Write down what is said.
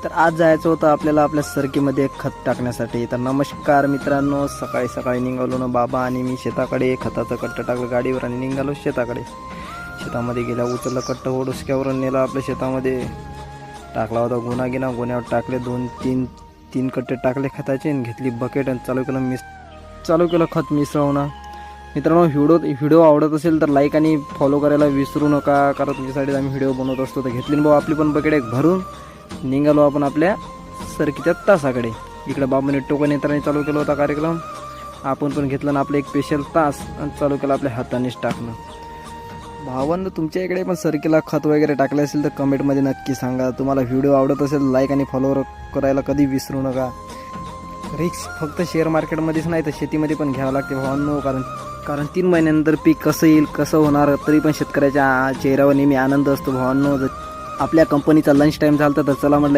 तर आज जायचं होतं आपल्याला आपल्या सरकीमध्ये खत टाकण्यासाठी. तर नमस्कार मित्रांनो, सकाळी सकाळी निघालो ना बाबा आणि मी शेताकडे. खताचं कट्ट टाकलं गाडीवर आणि निघालो शेताकडे. शेतामध्ये गेल्या उचललं कट्ट ओढुसक्यावरून नेलं आपल्या शेतामध्ये. टाकला होता गोण्यावर टाकले 2-3 कट्टे टाकले खताचे आणि घेतली बकेट आणि चालू केलं खत मिसळवणं. मित्रांनो, व्हिडिओ आवडत असेल तर लाईक आणि फॉलो करायला विसरू नका, कारण तुमच्यासाठी आम्ही व्हिडिओ बनवत असतो. तर घेतली ना भाऊ आपली पण बकेट एक भरून निघालो आपण आपल्या सरकीच्या तासाकडे. इकडे बाबांनी टोकन यंत्राने चालू केला होता कार्यक्रम. आपण पण घेतलं ना आपलं एक स्पेशल तास आणि चालू केलं आपल्या हातानेच टाकणं. भावांनो, तुमच्या इकडे पण सरकीला खत वगैरे टाकले असेल तर कमेंटमध्ये नक्की सांगा. तुम्हाला व्हिडिओ आवडत असेल लाईक आणि फॉलो करायला कधी विसरू नका. रिक्स फक्त शेअर मार्केटमध्येच नाही तर शेतीमध्ये पण घ्यावं लागते भावांनो, कारण 3 महिन्यानंतर पीक कसं येईल कसं होणार तरी पण शेतकऱ्याच्या चेहऱ्यावर नेहमी आनंद असतो भावांनो. आपल्या कंपनीचा लंच टाईम झाला तर चला म्हटलं